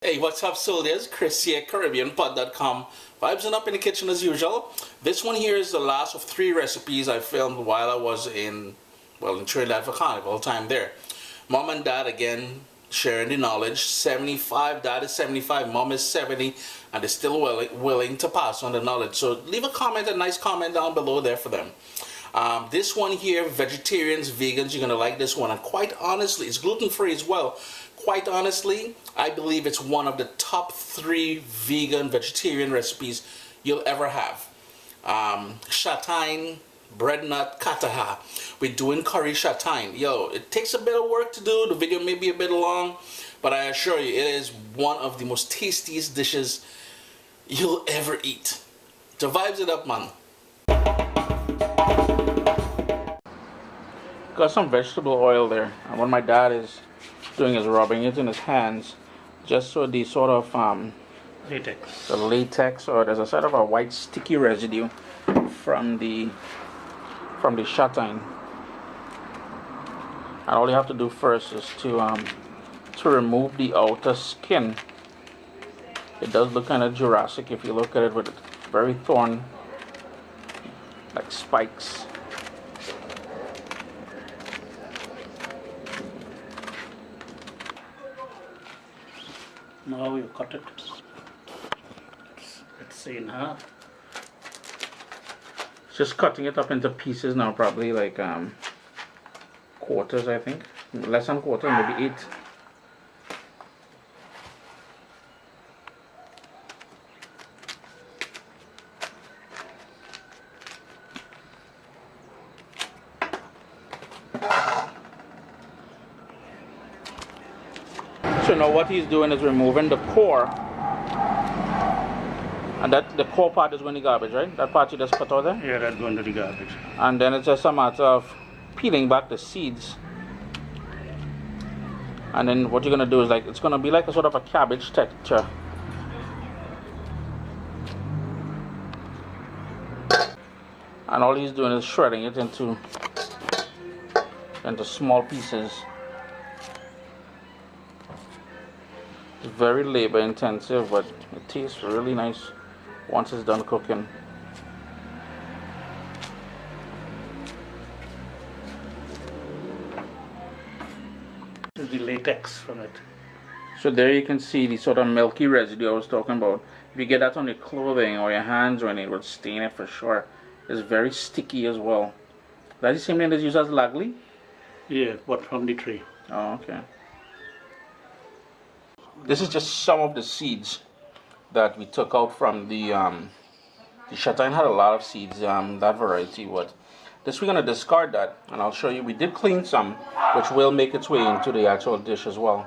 Hey, what's up, soldiers? Chris here, CaribbeanPod.com. Vibes up in the kitchen as usual. This one here is the last of 3 recipes I filmed while I was in Trinidad for Carnival time there. Mom and Dad again sharing the knowledge. 75, Dad is 75, Mom is 70, and they're still willing to pass on the knowledge. So leave a nice comment down below there for them. This one here, vegetarians, vegans, you're gonna like this one, and quite honestly, it's gluten-free as well. Quite honestly, I believe it's one of the top 3 vegan vegetarian recipes you'll ever have. Chataigne, breadnut, Katahar. We're doing curry Chataigne. Yo, it takes a bit of work to do. The video may be a bit long, but I assure you, it is one of the most tastiest dishes you'll ever eat. So vibes it up, man. Got some vegetable oil there, and what my dad is doing is rubbing it in his hands, just so the sort of latex, or there's a sort of a white sticky residue from the Chataigne. And all you have to do first is to remove the outer skin. It does look kind of Jurassic if you look at it, with very thorn, like spikes. Now you cut it. It's in half. Just cutting it up into pieces now, probably like quarters, I think. Less than quarter, maybe 8. So now what he's doing is removing the core, and that the core part is going to the garbage, right? That part you just put out there? Yeah, that's going to the garbage. And then it's just a matter of peeling back the seeds. And then what you're going to do is, like, it's going to be like a sort of a cabbage texture. And all he's doing is shredding it into small pieces. It's very labor intensive, but it tastes really nice once it's done cooking. This is the latex from it. So there you can see the sort of milky residue I was talking about. If you get that on your clothing or your hands or anything, it will stain it for sure. It's very sticky as well. That's the same thing that's used as lagli? Yeah, but from the tree. Oh, okay. This is just some of the seeds that we took out from the Chataigne. Had a lot of seeds, that variety. But this we're gonna discard that, and I'll show you. We did clean some, which will make its way into the actual dish as well.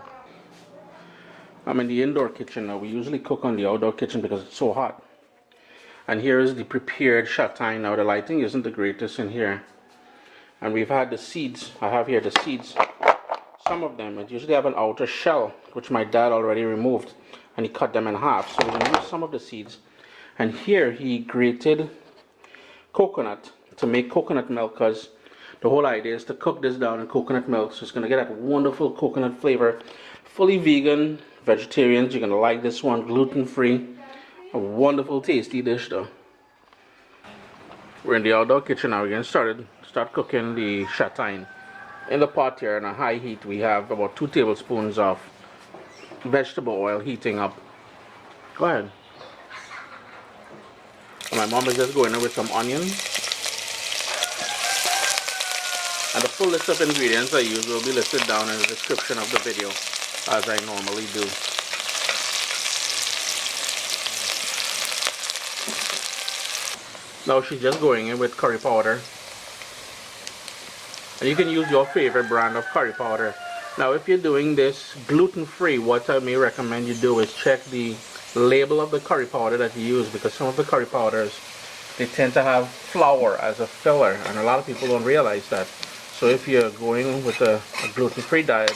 I'm in the indoor kitchen now. We usually cook on the outdoor kitchen because it's so hot. And here is the prepared Chataigne. Now the lighting isn't the greatest in here, and we've had the seeds. I have here the seeds. Some of them, it usually have an outer shell, which my dad already removed, and he cut them in half. So we're going to use some of the seeds. And here he grated coconut to make coconut milk, because the whole idea is to cook this down in coconut milk. So it's going to get that wonderful coconut flavor. Fully vegan, vegetarians, you're going to like this one. Gluten-free. A wonderful, tasty dish though. We're in the outdoor kitchen now. We're going to start cooking the Chataigne. In the pot here on a high heat, we have about 2 tablespoons of vegetable oil heating up. Go ahead. And my mom is just going in with some onions. And the full list of ingredients I use will be listed down in the description of the video, as I normally do. Now she's just going in with curry powder. And you can use your favorite brand of curry powder. Now if you're doing this gluten-free, what I may recommend you do is check the label of the curry powder that you use, because some of the curry powders, they tend to have flour as a filler, and a lot of people don't realize that. So if you're going with a gluten-free diet,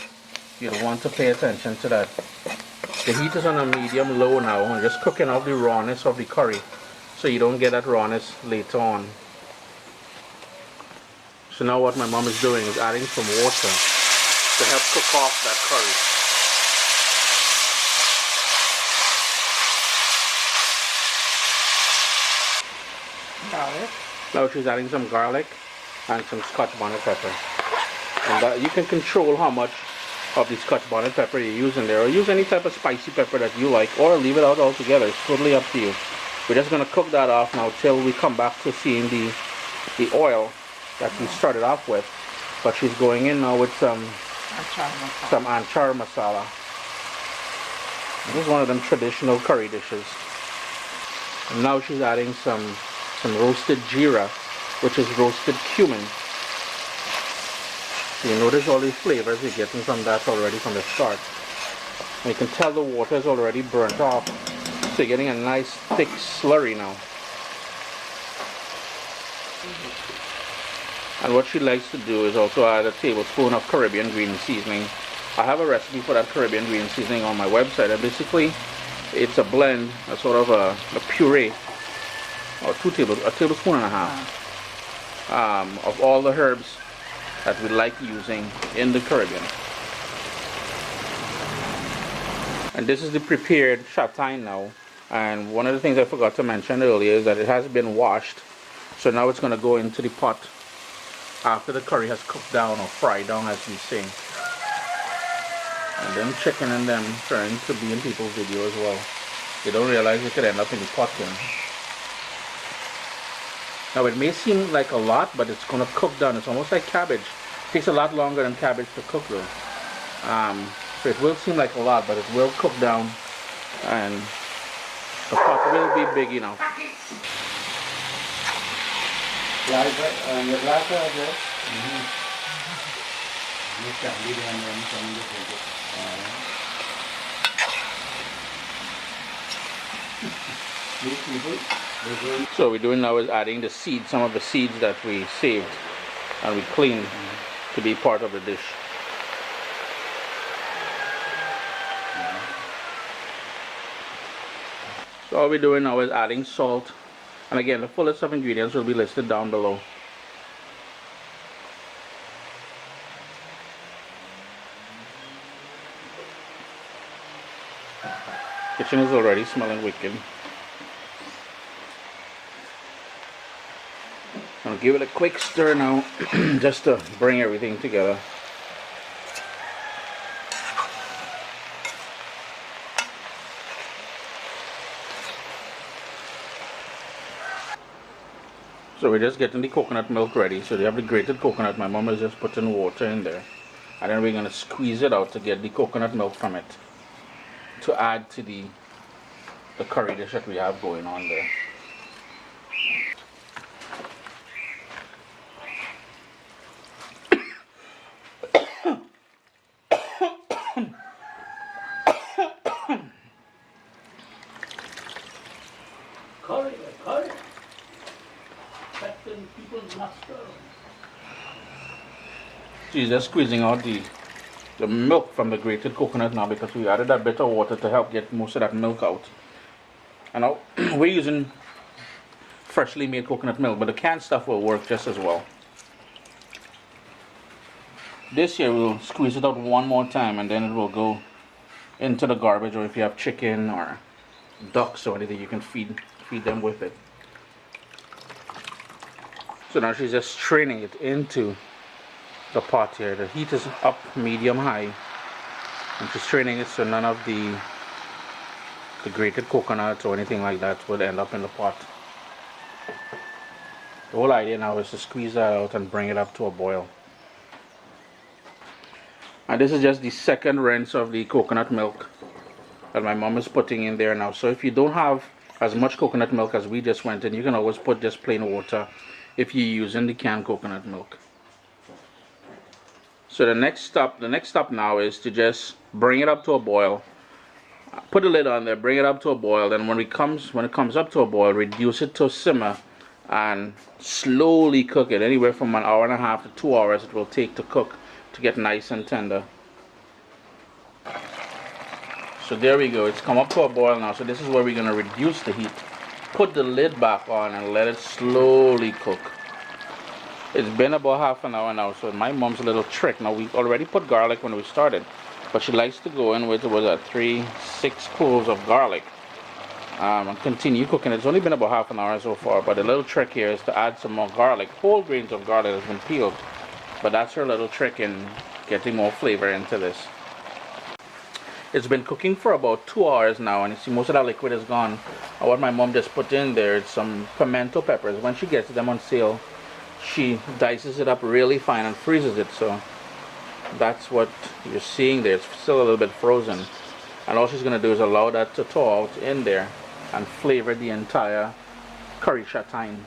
you'll want to pay attention to that. The heat is on a medium-low now, and just cooking out the rawness of the curry, so you don't get that rawness later on. So now what my mom is doing is adding some water to help cook off that curry. garlic. Now she's adding some garlic and some Scotch bonnet pepper. And that, you can control how much of the Scotch bonnet pepper you use in there, or use any type of spicy pepper that you like, or leave it out altogether. It's totally up to you. We're just going to cook that off now till we come back to seeing the oil that we started off with. But she's going in now with some anchar masala. This is one of them traditional curry dishes. And now she's adding some roasted jeera, which is roasted cumin. So you notice all these flavors you're getting from that already from the start. And you can tell the water is already burnt off. So you're getting a nice thick slurry now. And what she likes to do is also add a tablespoon of Caribbean green seasoning. I have a recipe for that Caribbean green seasoning on my website, and basically it's a blend, a sort of a puree, or a tablespoon and a half of all the herbs that we like using in the Caribbean. And this is the prepared chataignes now. And one of the things I forgot to mention earlier is that it has been washed. So now it's going to go into the pot after the curry has cooked down, or fried down as we say. And then chicken and them trying to be in people's video as well. They don't realize it could end up in the pot then. Now it may seem like a lot, but it's going to cook down. It's almost like cabbage. It takes a lot longer than cabbage to cook though. So it will seem like a lot, but it will cook down, and the pot will be big enough. So what we're doing now is adding the seeds, some of the seeds that we saved and we cleaned to be part of the dish. So all we're doing now is adding salt, and again the full list of ingredients will be listed down below. Kitchen is already smelling wicked. I'll give it a quick stir now just to bring everything together. So we're just getting the coconut milk ready. So they have the grated coconut. My mom is just putting water in there, and then we're going to squeeze it out to get the coconut milk from it to add to the curry dish that we have going on there. Curry. Affecting people's nostrils. She's just squeezing out the milk from the grated coconut now, because we added a bit of water to help get most of that milk out. And now we're using freshly made coconut milk, but the canned stuff will work just as well. This here we'll squeeze it out one more time, and then it will go into the garbage, or if you have chicken or ducks or anything, you can feed them with it. So now she's just straining it into the pot here. The heat is up medium high, and she's straining it so none of the grated coconuts or anything like that would end up in the pot. The whole idea now is to squeeze that out and bring it up to a boil. And this is just the second rinse of the coconut milk that my mom is putting in there now. So if you don't have as much coconut milk as we just went in, you can always put just plain water if you're using the canned coconut milk. So the next stop now is to just bring it up to a boil. Put the lid on there, bring it up to a boil, then when it comes up to a boil, reduce it to a simmer and slowly cook it. Anywhere from 1.5 hours to 2 hours it will take to cook, to get nice and tender. So there we go, it's come up to a boil now. So this is where we're going to reduce the heat, put the lid back on, and let it slowly cook. It's been about half an hour now. So my mom's little trick, now we already put garlic when we started, but she likes to go in with 6 cloves of garlic, and continue cooking. It's only been about half an hour so far, but the little trick here is to add some more garlic. Whole grains of garlic has been peeled, but that's her little trick in getting more flavor into this. It's been cooking for about 2 hours now, and you see most of that liquid is gone. And what my mom just put in there is some pimento peppers. When she gets them on sale, she dices it up really fine and freezes it, so that's what you're seeing there. It's still a little bit frozen, and all she's going to do is allow that to thaw out in there and flavor the entire curry chataign.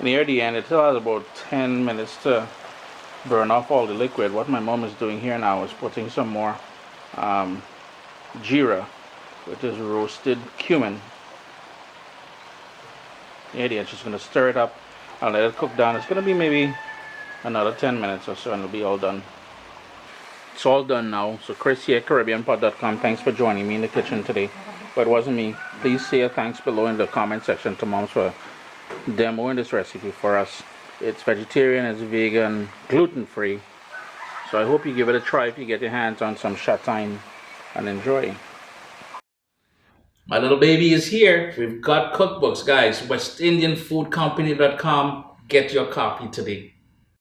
Near the end, it still has about 10 minutes to burn off all the liquid. What my mom is doing here now is putting some more jeera, which is roasted cumin. Near the end, she's going to stir it up and let it cook down. It's going to be maybe another 10 minutes or so, and it'll be all done. It's all done now. So Chris here, CaribbeanPot.com. Thanks for joining me in the kitchen today. But it wasn't me. Please say a thanks below in the comment section to moms for demoing this recipe for us. It's vegetarian, it's vegan, gluten free. So I hope you give it a try if you get your hands on some chataign and enjoy. My little baby is here. We've got cookbooks, guys. WestIndianFoodCompany.com. Get your copy today.